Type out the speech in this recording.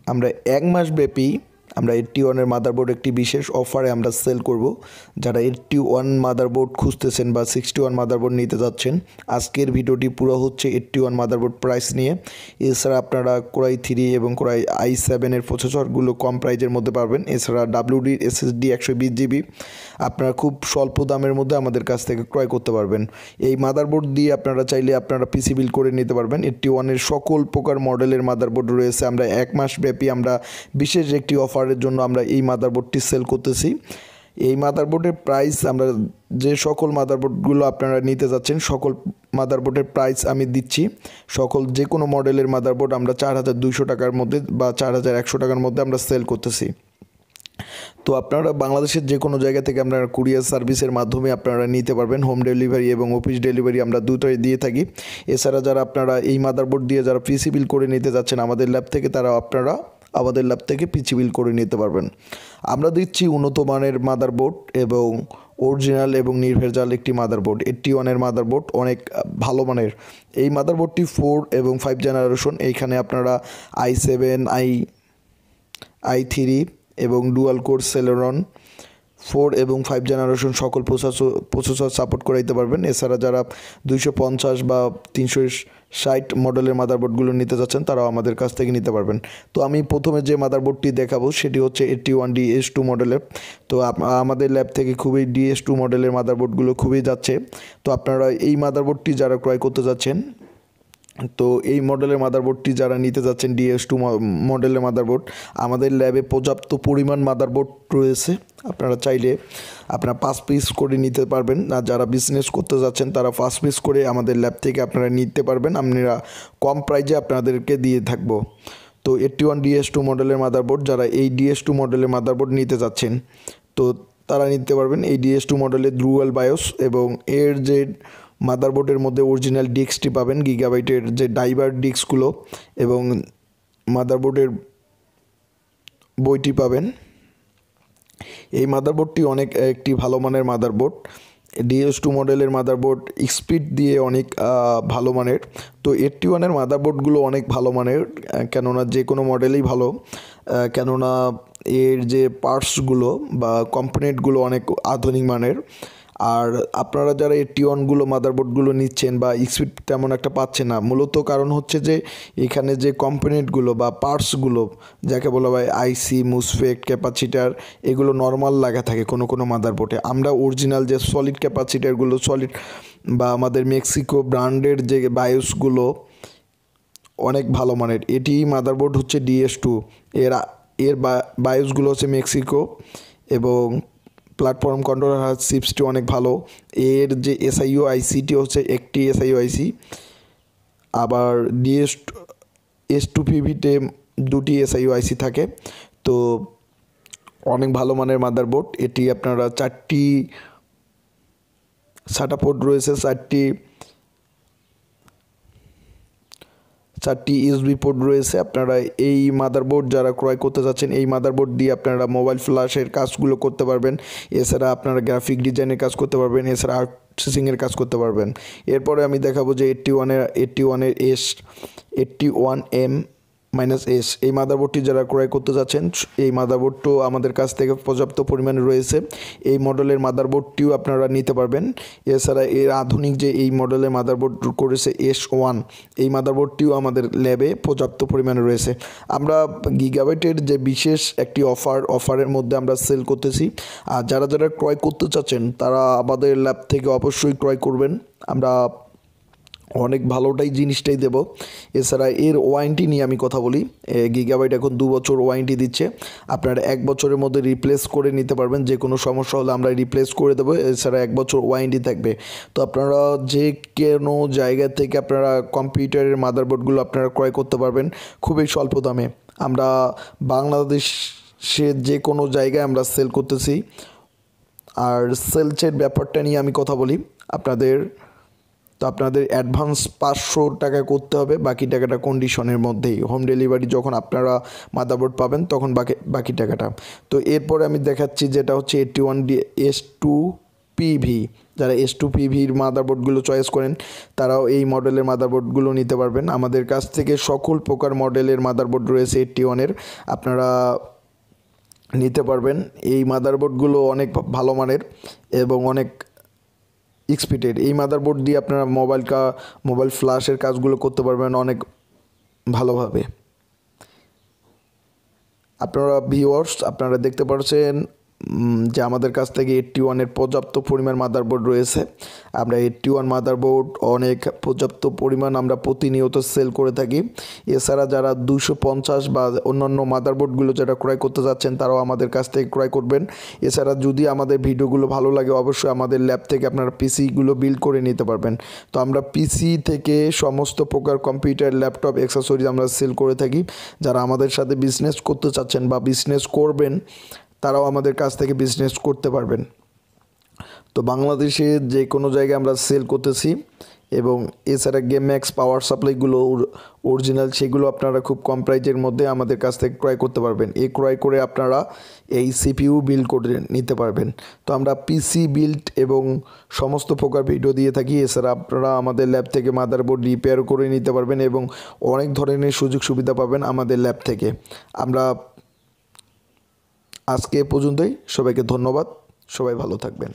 আমরা 1 মাস ব্যাপী আমরা 81 এর মাদারবোর্ড একটি বিশেষ অফারে আমরা সেল করব। যারা 81 মাদারবোর্ড খুঁজতেছেন বা 61 মাদারবোর্ড নিতে যাচ্ছেন, আজকের ভিডিওটি পুরো হচ্ছে 81 মাদারবোর্ড প্রাইস নিয়ে। এছাড়া আপনারা কোরাই 3 এবং কোরাই i7 এর প্রসেসরগুলো কম প্রাইজের মধ্যে পাবেন। এছাড়া WD SSD 120 GB আপনারা খুব স্বল্প দামের মধ্যে আমাদের কাছ থেকে ক্রয় করতে পারবেন। এই মাদারবোর্ড দিয়ে আপনারা চাইলে আপনারা পিসি বিল্ড করে নিতে পারবেন। 81 এর সকল প্রকার মডেলের মাদারবোর্ড রয়েছে। আমরা 1 মাস ব্যাপী আমরা বিশেষ একটি অফারের জন্য আমরা এই মাদারবোর্ডটি সেল করতেছি। এই মাদারবোর্ডের প্রাইস আমরা যে সকল মাদারবোর্ডগুলো আপনারা নিতে যাচ্ছেন সকল মাদারবোর্ডের প্রাইস আমি দিচ্ছি। সকল যে কোনো মডেলের মাদারবোর্ড আমরা 4200 টাকার মধ্যে বা 4100 টাকার মধ্যে আমরা সেল করতেছি। তো আপনারা বাংলাদেশের যে কোনো জায়গা থেকে আপনারা কুরিয়ার সার্ভিসের মাধ্যমে আপনারা নিতে পারবেন। হোম ডেলিভারি এবং অফিস ডেলিভারি আমরা দুটোই দিয়ে থাকি। এছাড়া যারা আপনারা এই মাদারবোর্ড দিয়ে যারা পিসি বিল্ড করে নিতে যাচ্ছেন আমাদের ল্যাব থেকে, তারা আপনারা আমাদের ল্যাব থেকে পিসি বিল্ড করে নিতে পারবেন। আমরা দিচ্ছি উন্নত মানের মাদারবোর্ড এবং অরিজিনাল এবং নির্ভেজাল একটি মাদারবোর্ড। 81 এর মাদারবোর্ড অনেক ভালো মানের। এই মাদারবোর্ডটি 4 এবং 5 জেনারেশন। এইখানে আপনারা i7 i3 এবং ডুয়াল কোর সেলেরন 4 এবং 5 জেনারেশন সকল প্রসেসর সাপোর্ট করাইতে পারবেন। এছাড়া যারা 250 বা 360 মডেলের মাদারবোর্ডগুলো নিতে যাচ্ছেন তারাও আমাদের কাছ থেকে নিতে পারবেন। তো আমি প্রথমে যে মাদারবোর্ডটি দেখাবো সেটি হচ্ছে 81 DS2 মডেলের। তো আমাদের ল্যাব থেকে খুবই DS2 মডেলের মাদারবোর্ডগুলো খুবই যাচ্ছে। তো আপনারা এই মাদারবোর্ডটি যারা ক্রয় করতে যাচ্ছেন, তো এই মডেলের মাদারবোর্ডটি যারা নিতে যাচ্ছেন DS2 মডেলের মাদারবোর্ড, আমাদের ল্যাবে পর্যাপ্ত পরিমাণ মাদারবোর্ড রয়েছে। আপনারা চাইলে আপনারা 5 পিস করে নিতে পারবেন। আর যারা বিজনেস করতে যাচ্ছেন তারা 5 পিস করে আমাদের ল্যাব থেকে আপনারা নিতে পারবেন। আমরা কম প্রাইজে আপনাদেরকে দিয়ে থাকবো। তো 81 DS2 মডেলের মাদারবোর্ড যারা এই DS2 মডেলের মাদারবোর্ড নিতে যাচ্ছেন তো তারা নিতে পারবেন। এই DS2 মডেলের ডুয়াল বায়োস এবং এর যে মাদারবোর্ডের মধ্যে অরিজিনাল ডিস্কটি পাবেন, গিগাবাইটের যে ডাইভার ডিস্কগুলো এবং মাদারবোর্ডের বইটি পাবেন। এই মাদারবোর্ডটি অনেক একটি ভালো মানের মাদারবোর্ড। DS2 মডেলের মাদারবোর্ড স্পিড দিয়ে অনেক ভালো মানের। তো 81 এর মাদারবোর্ডগুলো অনেক ভালো মানের, কেননা যে কোনো মডেলেই ভালো, কেননা এর যে পার্টসগুলো বা কম্পোনেন্টগুলো অনেক আধুনিক মানের। আর আপনারা যারা 81গুলো মাদারবোর্ডগুলো নিচ্ছেন বা স্পিড তেমন একটা পাচ্ছেন না, মূলত কারণ হচ্ছে যে এখানে যে কম্পোনেন্টগুলো বা পার্টসগুলো যাকে বলা হয় আইসি, মুসফেট, ক্যাপাসিটার, এগুলো নর্মাল লাগা থাকে কোনো কোনো মাদারবোর্ডে। আমরা অরিজিনাল যে সলিড ক্যাপাসিটারগুলো সলিড বা আমাদের মেক্সিকো ব্র্যান্ডের যে বায়োসগুলো অনেক ভালো মানের। এটি মাদারবোর্ড হচ্ছে DS2, এর বায়োসগুলো হচ্ছে মেক্সিকো এবং প্ল্যাটফর্ম কন্ট্রোলার চিপসটি অনেক ভালো। এর যে SIO আইসিটি হচ্ছে একটি SIO আইসি, আবার S2PVতে দুটি SIO আইসি থাকে। তো অনেক ভালো মানের মাদারবোর্ড। এটি আপনারা 4টি SATA পোর্ট রয়েছে, 4টি USB পোর্ট রয়েছে। আপনারা এই মাদারবোর্ড যারা ক্রয় করতে যাচ্ছেন এই মাদারবোর্ড দিয়ে আপনারা মোবাইল ফ্ল্যাশের কাজগুলো করতে পারবেন। এছাড়া আপনারা গ্রাফিক ডিজাইনের কাজ করতে পারবেন, এছাড়া আর্ট প্রসেসিংয়ের কাজ করতে পারবেন। এরপরে আমি দেখাবো যে 81S এই মাদারবোর্ডটি যারা ক্রয় করতে যাচ্ছেন এই মাদারবোর্ডটিও আমাদের কাছ থেকে পর্যাপ্ত পরিমাণে রয়েছে। এই মডেলের মাদারবোর্ডটিও আপনারা নিতে পারবেন। এছাড়া এর আধুনিক যে এই মডেলের মাদারবোর্ড করেছে S1, এই মাদারবোর্ডটিও আমাদের ল্যাবে পর্যাপ্ত পরিমাণে রয়েছে। আমরা গিগাবাইটের যে বিশেষ একটি অফারের মধ্যে আমরা সেল করতেছি। আর যারা যারা ক্রয় করতে চাচ্ছেন তারা আমাদের ল্যাব থেকে অবশ্যই ক্রয় করবেন। আমরা অনেক ভালোটাই জিনিসটাই দেব। এছাড়া এর ওয়ারেন্টি নিয়ে আমি কথা বলি। গিগাবাইট এখন 2 বছর ওয়ারেন্টি দিচ্ছে। আপনারা 1 বছরের মধ্যে রিপ্লেস করে নিতে পারবেন। যে কোনো সমস্যা হলে আমরা রিপ্লেস করে দেবো। এছাড়া 1 বছর ওয়ারেন্টি থাকবে। তো আপনারা যে কোনো জায়গা থেকে আপনারা কম্পিউটারের মাদারবোর্ডগুলো আপনারা ক্রয় করতে পারবেন খুবই স্বল্প দামে। আমরা বাংলাদেশের যে কোনো জায়গায় আমরা সেল করতেছি। আর সেলসের ব্যাপারটা নিয়ে আমি কথা বলি। আপনাদের অ্যাডভান্স 500 টাকা করতে হবে, বাকি টাকাটা কন্ডিশনের মধ্যেই। হোম ডেলিভারি যখন আপনারা মাদারবোর্ড পাবেন তখন বাকি টাকাটা। তো এরপরে আমি দেখাচ্ছি যেটা হচ্ছে 81DS2 পিভি, যারা S2PVর মাদারবোর্ডগুলো চয়েস করেন তারাও এই মডেলের মাদারবোর্ডগুলো নিতে পারবেন। আমাদের কাছ থেকে সকল প্রকার মডেলের মাদারবোর্ড রয়েছে 81-এর, আপনারা নিতে পারবেন। এই মাদারবোর্ডগুলো অনেক ভালো মানের এবং অনেক এক্সপিটেড। এই মাদারবোর্ড দিয়ে আপনারা মোবাইল ফ্ল্যাশের কাজগুলো করতে পারবেন অনেক ভালোভাবে। আপনারা দেখতে পাচ্ছেন যে আমাদের কাছ থেকে 81-এর পর্যাপ্ত পরিমাণ মাদারবোর্ড রয়েছে। আমরা 81 মাদারবোর্ড অনেক পর্যাপ্ত পরিমাণ আমরা প্রতিনিয়ত সেল করে থাকি। এছাড়া যারা 250 বা অন্যান্য মাদারবোর্ডগুলো যারা ক্রয় করতে যাচ্ছেন তারাও আমাদের কাছ থেকে ক্রয় করবেন। এছাড়া যদি আমাদের ভিডিওগুলো ভালো লাগে অবশ্যই আমাদের ল্যাব থেকে আপনারা পিসিগুলো বিল্ড করে নিতে পারবেন। তো আমরা পিসি থেকে সমস্ত প্রকার কম্পিউটার, ল্যাপটপ, অ্যাক্সেসরিজ আমরা সেল করে থাকি। যারা আমাদের সাথে বিজনেস করতে চাচ্ছেন বা বিজনেস করবেন তারাও আমাদের কাছ থেকে বিজনেস করতে পারবেন। তো বাংলাদেশে যে কোনো জায়গায় আমরা সেল করতেছি এবং এছাড়া গেমম্যাক্স পাওয়ার সাপ্লাইগুলো অরিজিনাল, সেগুলো আপনারা খুব কম প্রাইজের মধ্যে আমাদের কাছ থেকে ক্রয় করতে পারবেন। এই ক্রয় করে আপনারা এই সিপিইউ বিল্ড করে নিতে পারবেন। তো আমরা পিসি বিল্ড এবং সমস্ত প্রকার ভিডিও দিয়ে থাকি। এছাড়া আপনারা আমাদের ল্যাব থেকে মাদারবোর্ড রিপেয়ার করে নিতে পারবেন এবং অনেক ধরনের সুযোগ সুবিধা পাবেন আমাদের ল্যাব থেকে। আমরা আজকে এ পর্যন্তই। সবাইকে ধন্যবাদ। সবাই ভালো থাকবেন।